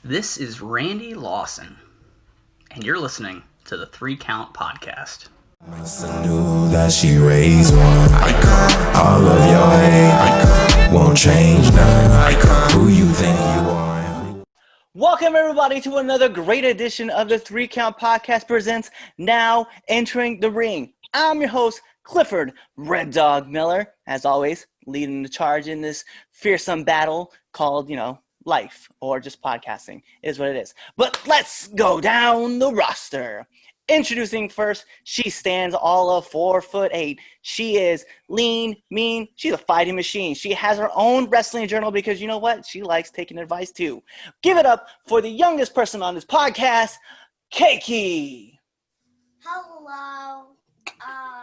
This is Randy Lawson, and you're listening to the 3 Count Podcast. I knew that she raised one icon. All of your hate won't change none. Who you think you are? Welcome everybody to another great edition of the 3 Count Podcast presents Now Entering the Ring. I'm your host, Clifford Red Dog Miller, as always, leading the charge in this fearsome battle called, life or just podcasting is what it is. But let's go down the roster. Introducing first, she stands all of 4'8". She is lean, mean. She's a fighting machine. She has her own wrestling journal because you know what? She likes taking advice too. Give it up for the youngest person on this podcast, Keiki. Hello. I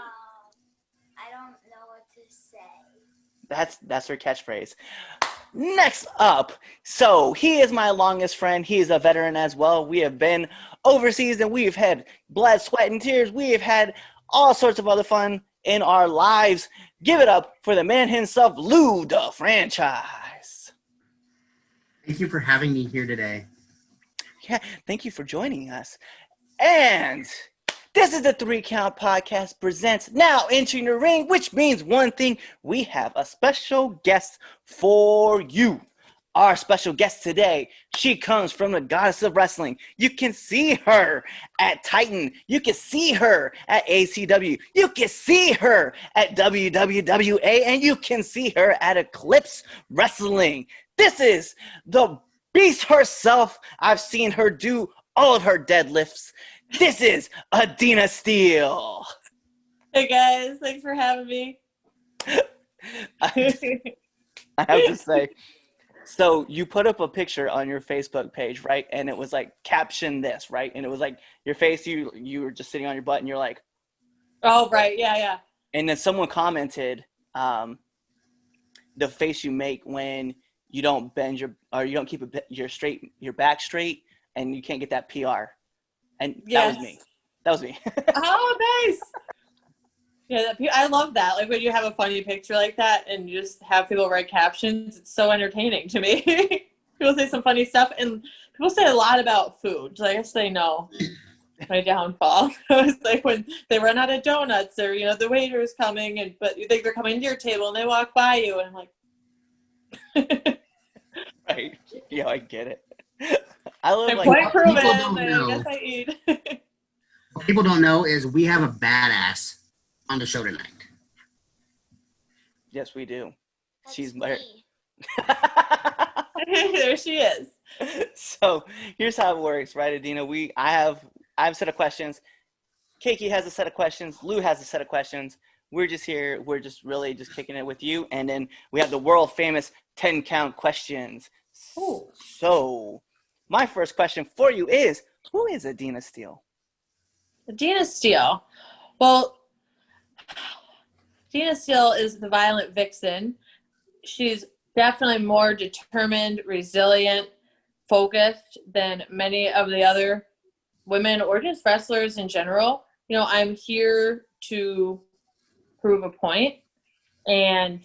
don't know what to say. That's her catchphrase. Next up, so he is my longest friend. He is a veteran as well. We have been overseas and we've had blood, sweat, and tears. We have had all sorts of other fun in our lives. Give it up for the man himself, Lou the Franchise. Thank you for having me here today. Yeah, thank you for joining us. And this is the 3 Count Podcast presents Now Entering the Ring, which means one thing. We have a special guest for you. Our special guest today, she comes from the goddess of wrestling. You can see her at Titan. You can see her at ACW. You can see her at WWWA. And you can see her at Eclipse Wrestling. This is the beast herself. I've seen her do all of her deadlifts. This is Adena Steele. Hey guys, thanks for having me. I have to say, so you put up a picture on your Facebook page, right? And it was like, caption this, right? And it was like your face, you were just sitting on your butt and you're like, oh, right, yeah. And then someone commented, the face you make when you don't bend you don't keep your back straight and you can't get that PR. And yes. That was me. Oh, nice. Yeah, I love that. Like when you have a funny picture like that and you just have people write captions, it's so entertaining to me. People say some funny stuff and people say a lot about food. So I guess they know my downfall. It's like when they run out of donuts or, the waiter's coming but you think they're coming to your table and they walk by you and I'm like. Right. Yeah, I get it. I love I'm like quite proven. know. I guess I eat. What people don't know is we have a badass on the show tonight. Yes, we do. That's She's me. There she is. So here's how it works, right, Adena? I have a set of questions. Keiki has a set of questions. Lou has a set of questions. We're just here. We're just really just kicking it with you. And then we have the world famous 10 count questions. Ooh. So my first question for you is, who is Adena Steele? Adena Steele. Well, Adena Steele is the violent vixen. She's definitely more determined, resilient, focused than many of the other women or just wrestlers in general. I'm here to prove a point, and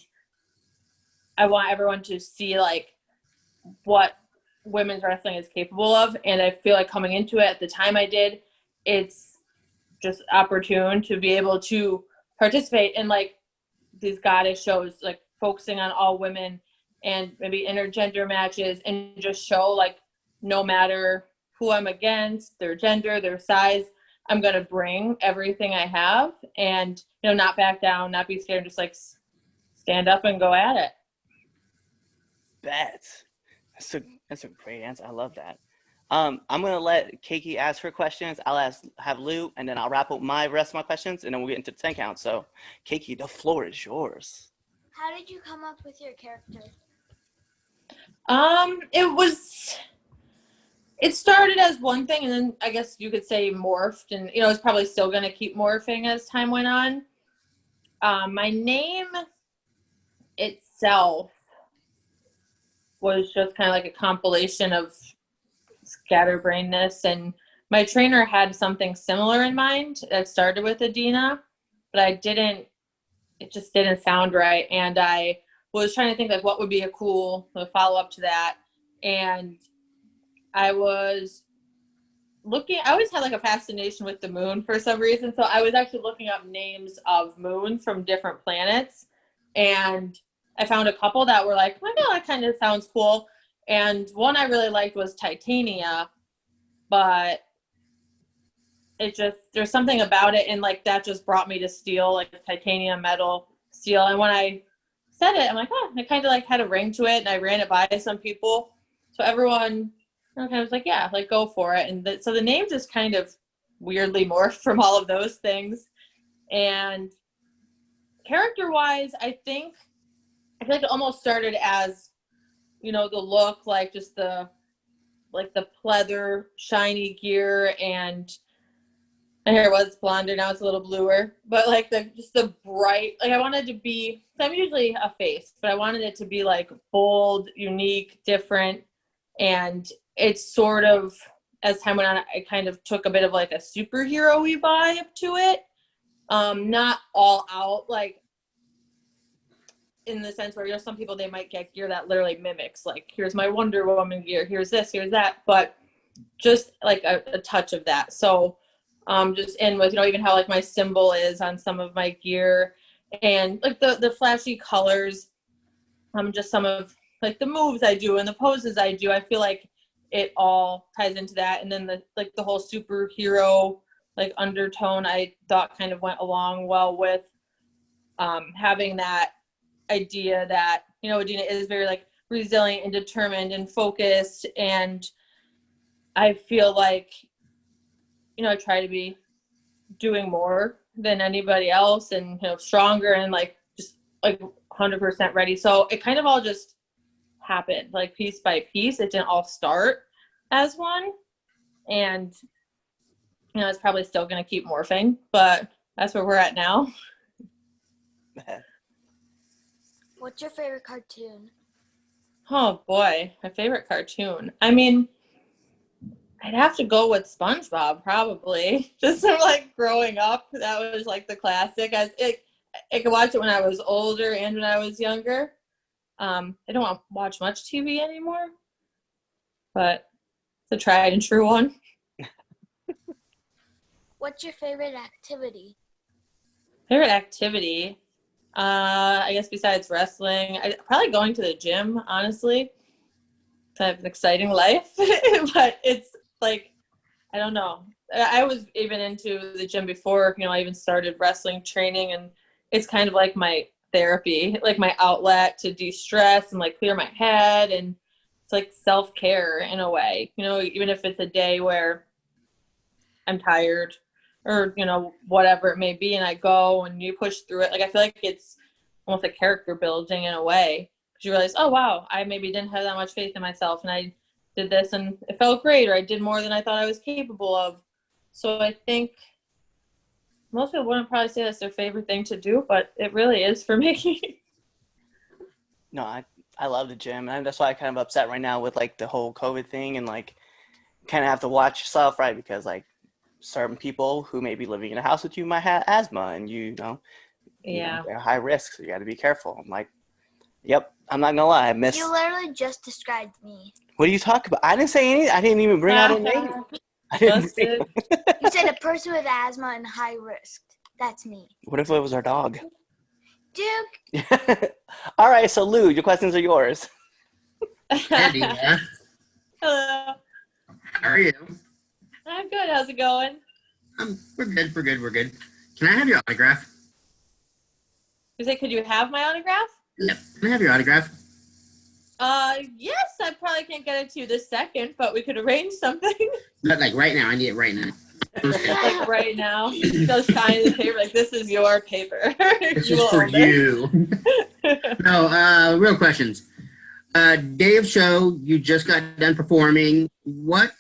I want everyone to see like what women's wrestling is capable of. And I feel like coming into it at the time I did, it's just opportune to be able to participate in like these goddess shows, like focusing on all women and maybe intergender matches, and just show like no matter who I'm against, their gender, their size, I'm going to bring everything I have and, not back down, not be scared, just like stand up and go at it. That's a great answer. I love that. I'm going to let Keiki ask her questions. I'll have Lou, and then I'll wrap up my rest of my questions, and then we'll get into the 10 count. So, Keiki, the floor is yours. How did you come up with your character? It started as one thing, and then I guess you could say morphed, and, it's probably still going to keep morphing as time went on. My name itself was just kind of like a compilation of scatterbrainness, and my trainer had something similar in mind that started with Adena, but it just didn't sound right, and I was trying to think like what would be a cool follow-up to that, and I was looking, I always had like a fascination with the moon for some reason. So I was actually looking up names of moons from different planets. And I found a couple that were like, oh my God, that kind of sounds cool. And one I really liked was Titania, but it just, there's something about it. And like, that just brought me to steel, like titanium, metal, steel. And when I said it, I'm like, oh, it kind of like had a ring to it. And I ran it by some people. So everyone kind of was like, yeah, like go for it. And so the name just kind of weirdly morphed from all of those things. And character wise, I feel like it almost started as, you know, the look, like just the pleather, shiny gear, and my hair was blonder, now it's a little bluer, but like the bright, like I wanted to be, I'm usually a face, but I wanted it to be like bold, unique, different. And it's sort of, as time went on, I kind of took a bit of like a superhero-y vibe to it. Not all out, like in the sense where, you know, some people, they might get gear that literally mimics, like, here's my Wonder Woman gear, here's this, here's that, but just like a touch of that. So just in with, you know, even how like my symbol is on some of my gear, and like the flashy colors, just some of like the moves I do and the poses I do, I feel like it all ties into that. And then the whole superhero like undertone, I thought kind of went along well with having that idea that, you know, Adena is very like resilient and determined and focused. And I feel like, you know, I try to be doing more than anybody else, and, you know, stronger and like just like 100% ready. So it kind of all just happened like piece by piece. It didn't all start as one, and, you know, it's probably still going to keep morphing, but that's where we're at now. What's your favorite cartoon? Oh boy, my favorite cartoon. I mean, I'd have to go with SpongeBob, probably. Just from like growing up, that was like the classic. I could watch it when I was older and when I was younger. I don't watch much TV anymore, but it's a tried and true one. What's your favorite activity? Favorite activity? I guess besides wrestling, probably going to the gym, honestly. Kind of an exciting life, but it's like, I don't know. I was even into the gym before, you know, I even started wrestling training, and it's kind of like my therapy, like my outlet to de-stress and like clear my head. And it's like self-care in a way, you know, even if it's a day where I'm tired or, you know, whatever it may be, and I go and you push through it. Like, I feel like it's almost like character building in a way, because you realize, oh wow, I maybe didn't have that much faith in myself, and I did this and it felt great, or I did more than I thought I was capable of. So I think most people wouldn't probably say that's their favorite thing to do, but it really is for me. No, I love the gym, and that's why I'm kind of upset right now with like the whole COVID thing, and like kind of have to watch yourself, right? Because like certain people who may be living in a house with you might have asthma, and you know, Yeah. they're high risk, so you got to be careful. I'm like, yep, I'm not gonna lie, I missed. You literally just described me. What are you talking about? I didn't say anything. I didn't even bring out a name. Busted. You said a person with asthma and high risk. That's me. What if it was our dog? Duke. All right, so Lou, your questions are yours. Adena, Hello. how are you? I'm good. How's it going? We're good. Can I have your autograph? You say, could you have my autograph? Yep. Can I have your autograph? Yes, I probably can't get it to you this second, but we could arrange something. Not like right now. I need it right now. Like right now. Just sign the paper, like, this is your paper. This You is will for own this. you. No, real questions. Day of show, you just got done performing. What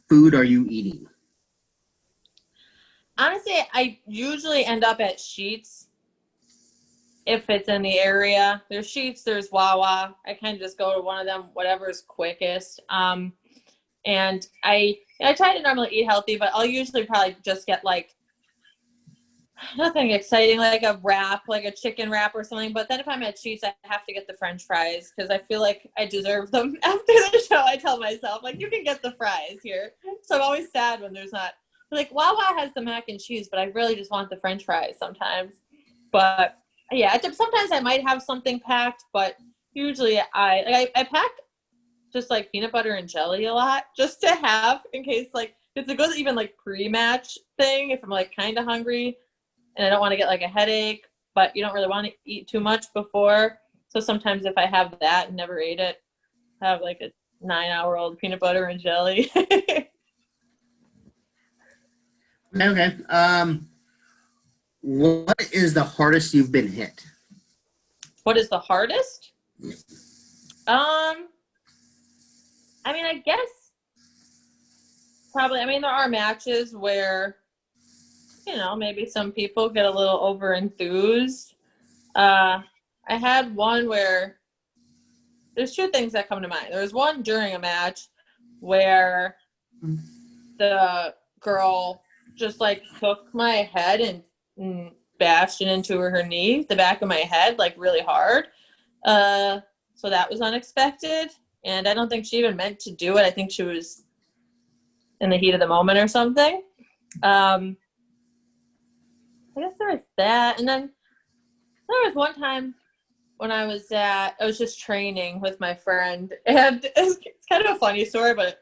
food are you eating? Honestly, I usually end up at Sheetz if it's in the area. There's Sheetz, there's Wawa. I kind of just go to one of them, whatever's quickest. And I try to normally eat healthy, but I'll usually probably just get like Nothing exciting, like a wrap, like a chicken wrap or something. But then if I'm at Sheetz, I have to get the French fries because I feel like I deserve them. After the show, I tell myself, like, you can get the fries here. So I'm always sad when there's not. Like, Wawa has the mac and cheese, but I really just want the French fries sometimes. But yeah, sometimes I might have something packed, but usually I pack just like peanut butter and jelly a lot just to have in case, like, it's a good even like pre-match thing if I'm like kind of hungry and I don't want to get like a headache, but you don't really want to eat too much before. So sometimes if I have that and never ate it, I have like a 9-hour-old peanut butter and jelly. Okay. What is the hardest you've been hit? What is the hardest? I mean, I guess probably, I mean, there are matches where, you know, maybe some people get a little over enthused. I had one where there's two things that come to mind. There was one during a match where the girl just like took my head and bashed it into her knee, the back of my head, like really hard. So that was unexpected. And I don't think she even meant to do it. I think she was in the heat of the moment or something. I guess there was that. And then there was one time when I was just training with my friend. And it's kind of a funny story, but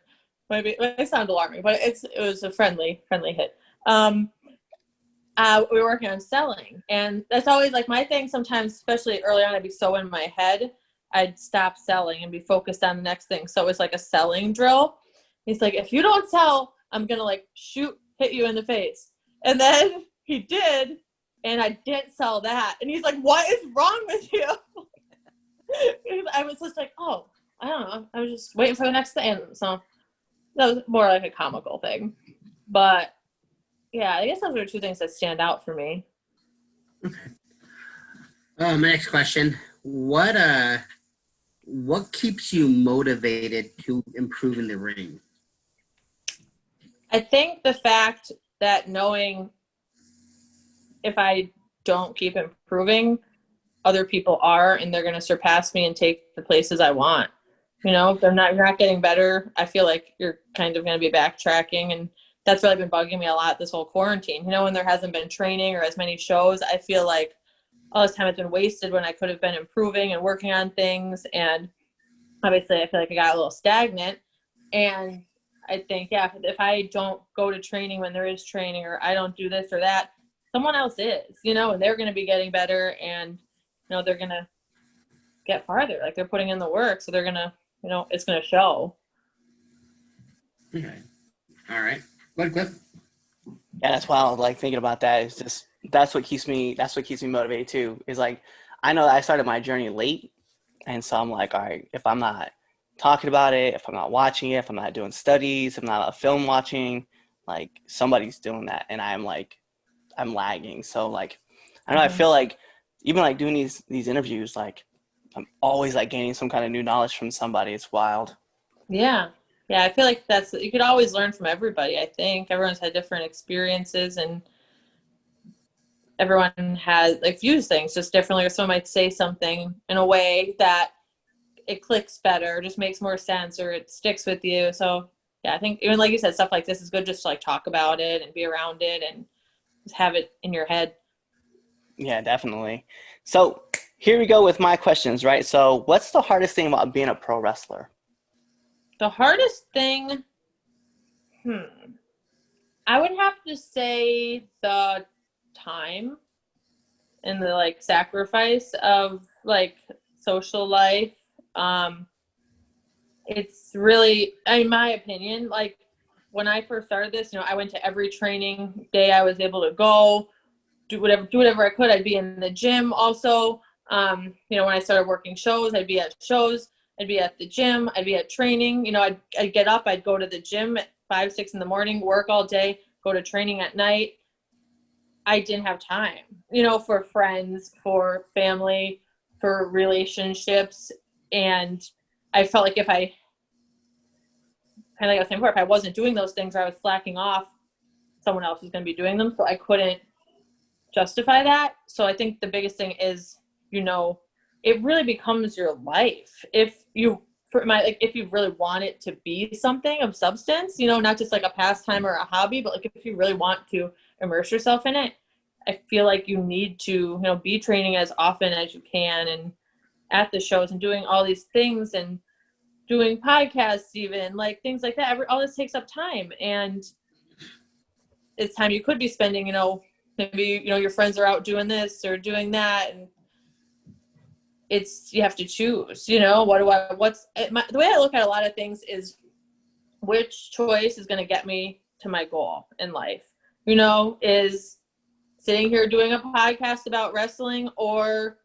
it might sound alarming, but it was a friendly hit. We were working on selling. And that's always like my thing sometimes, especially early on, I'd be so in my head. I'd stop selling and be focused on the next thing. So it was like a selling drill. He's like, if you don't sell, I'm going to like hit you in the face. And then he did. And I didn't sell that. And he's like, what is wrong with you? I was just like, oh, I don't know. I was just waiting for the next thing. So that was more like a comical thing. But yeah, I guess those are two things that stand out for me. Okay. My next question. What keeps you motivated to improve in the ring? I think the fact that knowing if I don't keep improving, other people are, and they're going to surpass me and take the places I want. You know, if you're not getting better, I feel like you're kind of going to be backtracking. And that's really been bugging me a lot this whole quarantine. You know, when there hasn't been training or as many shows, I feel like all this time has been wasted when I could have been improving and working on things. And obviously I feel like I got a little stagnant. And I think, yeah, if I don't go to training when there is training, or I don't do this or that, someone else is, you know, and they're going to be getting better, and, you know, they're going to get farther. Like, they're putting in the work. So they're going to, you know, it's going to show. Okay. All right. Good, Cliff. Yeah, that's why I was like thinking about that. It's just that's what keeps me motivated too. Is like I know that I started my journey late, and so I'm like, all right, if I'm not talking about it, if I'm not watching it, if I'm not doing studies, if I'm not film watching, like somebody's doing that, and I'm lagging. So like I know I feel like even like doing these interviews, like I'm always like gaining some kind of new knowledge from somebody. It's wild. Yeah. Yeah, I feel like you could always learn from everybody. I think everyone's had different experiences, and everyone has like views things just differently, or someone might say something in a way that it clicks better, just makes more sense, or it sticks with you. So yeah, I think even like you said, stuff like this is good just to like talk about it and be around it and just have it in your head. Yeah, definitely. So here we go with my questions, right? So what's the hardest thing about being a pro wrestler? The hardest thing, I would have to say the time and the like sacrifice of like social life. It's really, in my opinion, like when I first started this, you know, I went to every training day I was able to go, do whatever I could. I'd be in the gym also. You know, when I started working shows, I'd be at shows. I'd be at the gym. I'd be at training. You know, I'd get up. I'd go to the gym at 5, 6 in the morning, work all day, go to training at night. I didn't have time, you know, for friends, for family, for relationships. And I felt like if I wasn't doing those things, or I was slacking off, someone else was going to be doing them. So I couldn't justify that. So I think the biggest thing is, you know, it really becomes your life. If you if you really want it to be something of substance, you know, not just like a pastime or a hobby, but like if you really want to immerse yourself in it, I feel like you need to, you know, be training as often as you can and at the shows and doing all these things and doing podcasts, even like things like that. All this takes up time, and it's time you could be spending, you know, maybe, you know, your friends are out doing this or doing that, and you have to choose, you know, the way I look at a lot of things is which choice is going to get me to my goal in life, you know, is sitting here doing a podcast about wrestling or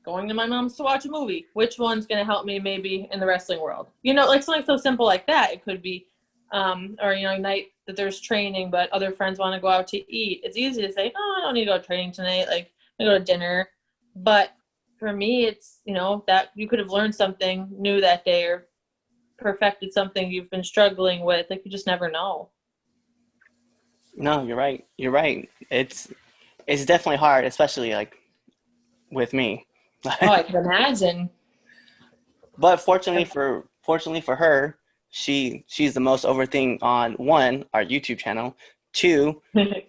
going to my mom's to watch a movie. Which one's going to help me maybe in the wrestling world? You know, like something so simple like that. It could be, or, you know, a night that there's training, but other friends want to go out to eat. It's easy to say, oh, I don't need to go to training tonight. Like, I'm going to go to dinner. But for me, it's, you know, that you could have learned something new that day or perfected something you've been struggling with. Like, you just never know. No, you're right. You're right. It's definitely hard, especially like with me. Oh, I can imagine. But fortunately for her, she's the most over thing on, one, our YouTube channel, two,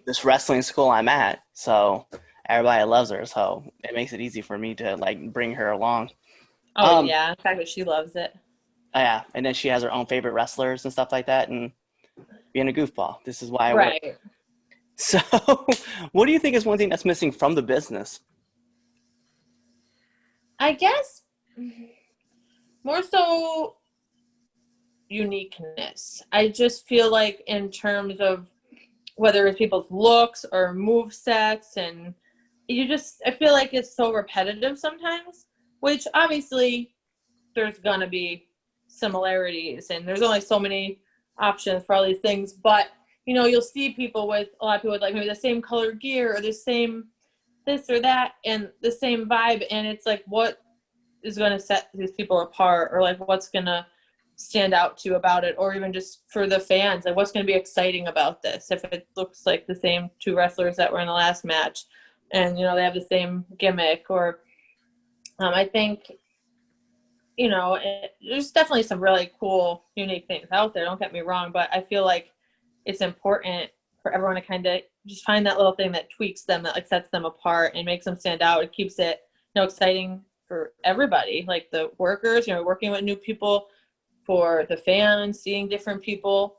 this wrestling school I'm at. So everybody loves her. So it makes it easy for me to like bring her along. Oh, yeah. The fact that she loves it. Yeah. And then she has her own favorite wrestlers and stuff like that. And being a goofball. This is why I right. work. So what do you think is one thing that's missing from the business? I guess more so uniqueness. I just feel like in terms of whether it's people's looks or move sets, and I feel like it's so repetitive sometimes, which obviously there's going to be similarities and there's only so many options for all these things. But, you know, you'll see a lot of people with like maybe the same color gear or the same this or that and the same vibe, and it's like, what is going to set these people apart, or like what's going to stand out to you about it, or even just for the fans, like what's going to be exciting about this if it looks like the same two wrestlers that were in the last match and, you know, they have the same gimmick. Or I think, you know, there's definitely some really cool unique things out there, don't get me wrong, but I feel like it's important for everyone to kind of just find that little thing that tweaks them, that like sets them apart and makes them stand out. It keeps it, you know, exciting for everybody, like the workers, you know, working with new people, for the fans, seeing different people,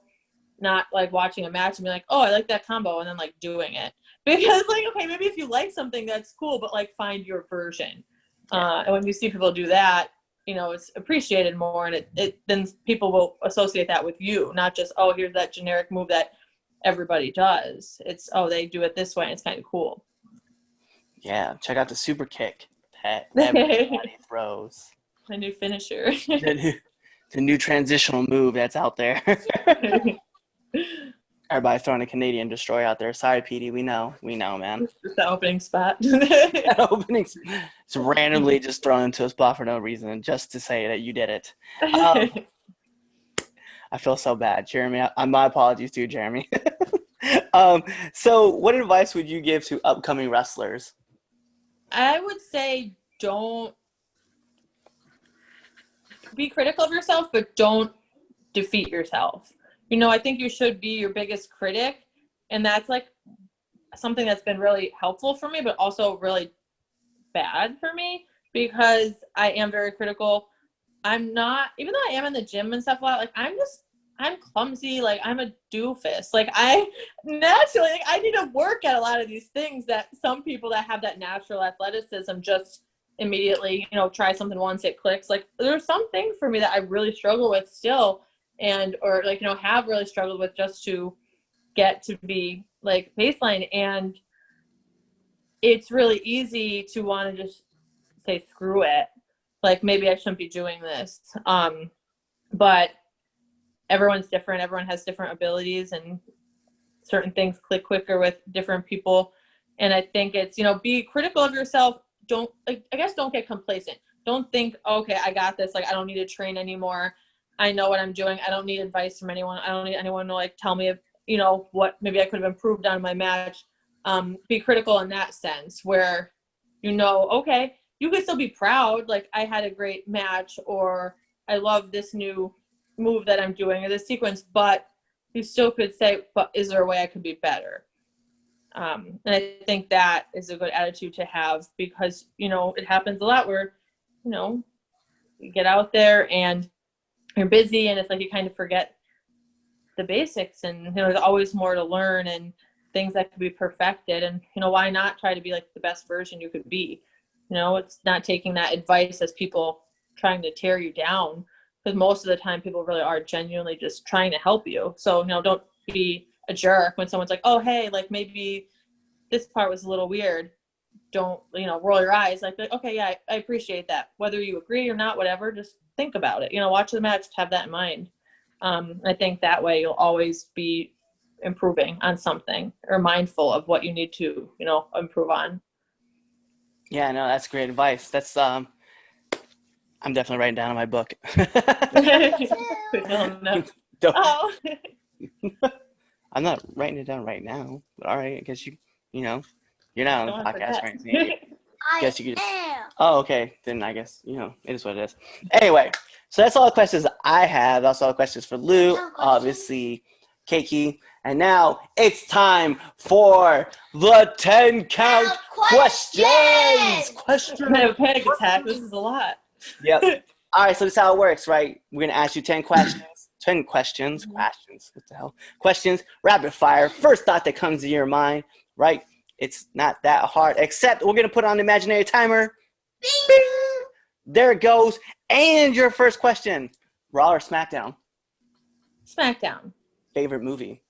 not like watching a match and be like, oh, I like that combo, and then like doing it. Because like, okay, maybe if you like something, that's cool, but like find your version. And when you see people do that, you know, it's appreciated more, and it then people will associate that with you, not just, oh, here's that generic move that everybody does. It's, oh, they do it this way, and it's kind of cool. Yeah, check out the super kick that everybody throws. My new finisher. The new transitional move that's out there. Everybody throwing a Canadian destroy out there. Sorry, Petey. We know, man. It's the opening spot. It's randomly just thrown into a spot for no reason, just to say that you did it. I feel so bad, Jeremy. My apologies to you, Jeremy. So what advice would you give to upcoming wrestlers? I would say don't be critical of yourself, but don't defeat yourself. You know, I think you should be your biggest critic, and that's like something that's been really helpful for me, but also really bad for me, because I am very critical. I'm not, even though I am in the gym and stuff a lot, like I'm clumsy, like I'm a doofus. Like I naturally, like, I need to work at a lot of these things that some people that have that natural athleticism just immediately, you know, try something once, it clicks. Like there's some things for me that I really struggle with still, or like, you know, have really struggled with just to get to be like baseline. And it's really easy to want to just say, screw it. Like maybe I shouldn't be doing this. But everyone's different. Everyone has different abilities, and certain things click quicker with different people. And I think it's, you know, be critical of yourself. Don't get complacent. Don't think, okay, I got this. Like, I don't need to train anymore. I know what I'm doing. I don't need advice from anyone. I don't need anyone to like tell me, if, you know, what maybe I could have improved on my match. be critical in that sense where, okay, you could still be proud. Like, I had a great match, or I love this new move that I'm doing, or this sequence, but you still could say, but is there a way I could be better? And I think that is a good attitude to have, because, it happens a lot where, you get out there and you're busy, and it's like you kind of forget the basics, and there's always more to learn and things that could be perfected. And why not try to be like the best version you could be? It's not taking that advice as people trying to tear you down, because most of the time people really are genuinely just trying to help you. So don't be a jerk when someone's like, oh, hey, like maybe this part was a little weird. Don't roll your eyes. Like, okay, yeah, I appreciate that, whether you agree or not, whatever. Just think about it. Watch the match, have that in mind. I think that way you'll always be improving on something, or mindful of what you need to improve on. Yeah, no, that's great advice. That's I'm definitely writing down in my book. No. Don't- Oh. I'm not writing it down right now, but all right, I guess you're not on the Don't podcast forget. or anything. I Guess you could am. Oh, okay. Then I guess, it is what it is. Anyway, so that's all the questions I have. That's all the questions for Lou, obviously, Keiki. And now it's time for the 10 count questions. I'm gonna have a panic attack. This is a lot. Yep. All right, so this is how it works, right? We're going to ask you 10 questions. 10 questions. Questions. What the hell? Questions. Rapid fire. First thought that comes to your mind, right? It's not that hard, except we're going to put on an imaginary timer. Bing. Bing. There it goes. And your first question. Raw or SmackDown? SmackDown. Favorite movie?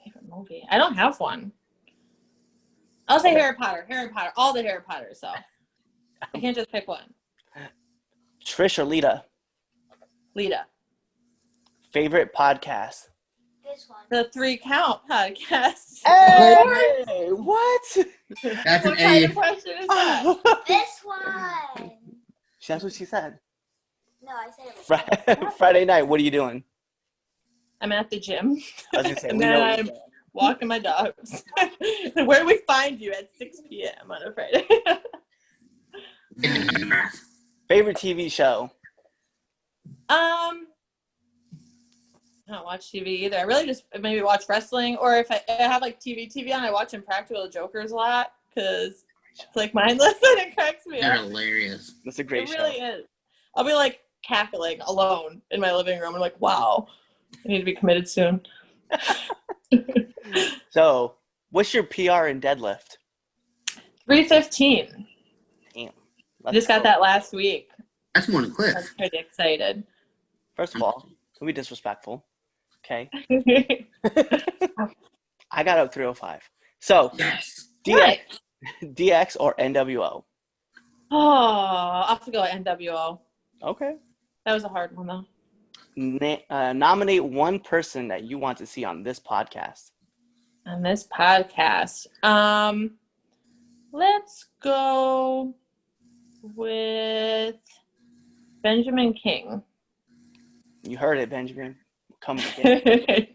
Favorite movie? I don't have one. I'll say Harry Potter. Harry Potter. All the Harry Potters, so. I can't just pick one. Trish or Lita? Lita. Favorite podcast? This one. The 3 Count podcast. Hey! What? That's What an kind A. of question is that? This one. That's what she said. No, I said it was Friday night, what are you doing? I'm at the gym. I was going to say, And we then know what I'm you're doing. walking my dogs. Where do we find you at 6 p.m. on a Friday? Favorite TV show? I don't watch TV either. I really just maybe watch wrestling, or if I have like TV on, I watch Impractical Jokers a lot, because it's like mindless and it cracks me They're up. hilarious. That's a great It show. really is. I'll be like cackling alone in my living room. I'm like, wow, I need to be committed soon. So, what's your PR in deadlift? 315. Damn. I just got that last week. That's more than I Cliff. was pretty excited. First of all, don't be disrespectful. Okay. I got up 305. So, Yes. DX or NWO? Oh, I'll have to go with NWO. Okay. That was a hard one, though. Nominate one person that you want to see on this podcast. On this podcast. Let's go with Benjamin King. You heard it, Benjamin. Come again.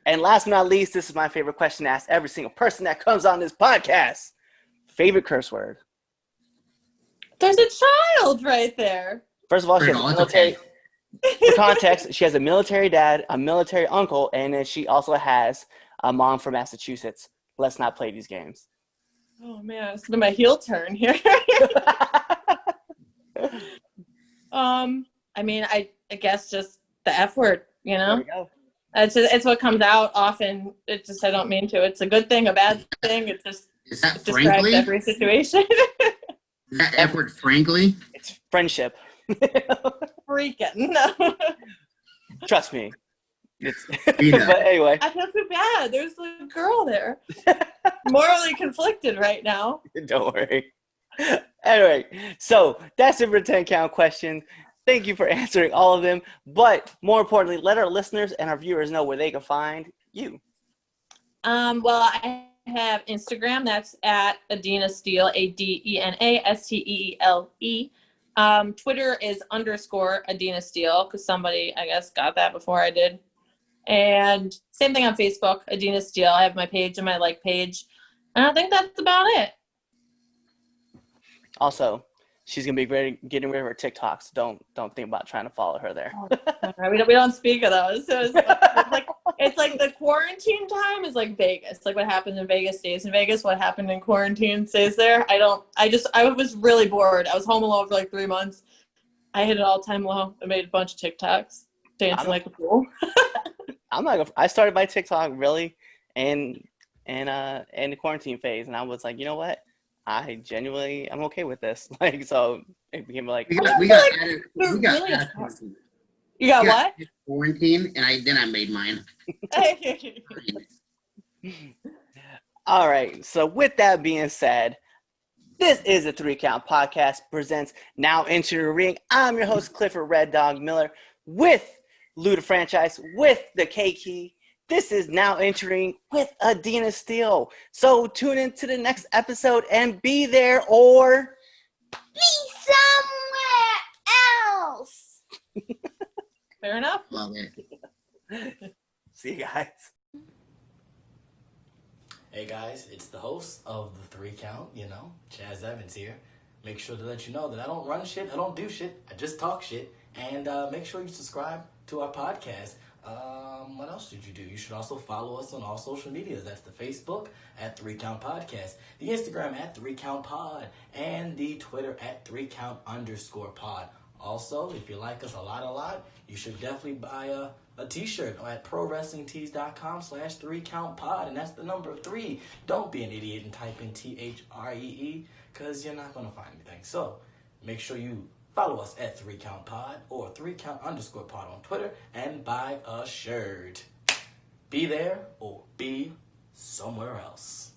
And last but not least, this is my favorite question to ask every single person that comes on this podcast. Favorite curse word? There's a child right there. First of all, she has a Colonel, it's military. okay. For context, she has a military dad, a military uncle, and then she also has a mom from Massachusetts. Let's not play these games. Oh, man. It's been my heel turn here. I mean, I guess just the F word, you There know? we go. It's what comes out often. It just, I don't mean to. It's a good thing, a bad thing. It just Is that describes frankly? every situation. Is that F word frankly? It's friendship. Freaking. No. Trust me. It's Rita. but anyway, I feel so bad. There's a girl there. Morally conflicted right now. don't worry. Anyway, so that's it for 10 count questions. Thank you for answering all of them. But more importantly, let our listeners and our viewers know where they can find you. Well, I have Instagram. That's at Adena Steele, ADENA STEELE. Twitter is _Adena Steele, because somebody, I guess, got that before I did. And same thing on Facebook, Adena Steele. I have my page and my like page. And I think that's about it. Also, she's gonna be getting rid of her TikToks. Don't think about trying to follow her there. We don't speak of those. So it's like the quarantine time is like Vegas. Like what happened in Vegas stays in Vegas. What happened in quarantine stays there. I was really bored. I was home alone for like 3 months. I hit an all-time low. I made a bunch of TikToks dancing like a fool. I started my TikTok really in the quarantine phase, and I was like, you know what? I'm okay with this. Like, so it became like we got added quarantine. You got what? Quarantine, and then I made mine. All right. So with that being said, this is the 3 Count Podcast presents Now Into the Ring. I'm your host, Clifford Red Dog Miller, with Luda Franchise, with the K-Key. This is Now Entering with Adena Steele. So tune into the next episode and be there or Be somewhere else. Fair enough. Love it. see you guys. Hey guys, it's the host of the 3 Count, Chaz Evans here. Make sure to let you know that I don't run shit, I don't do shit, I just talk shit. And make sure you subscribe to our podcast. What else did you do? You should also follow us on all social medias. That's the Facebook at 3 Count Podcast, the Instagram at 3 Count Pod, and the Twitter at 3Count_pod. Also, if you like us a lot, you should definitely buy a t-shirt at prowrestlingtees.com/3countpod, and that's the number 3. Don't be an idiot and type in THREE, because you're not going to find anything. So make sure you follow us at 3 Count Pod or 3Count_pod on Twitter and buy a shirt. Be there or be somewhere else.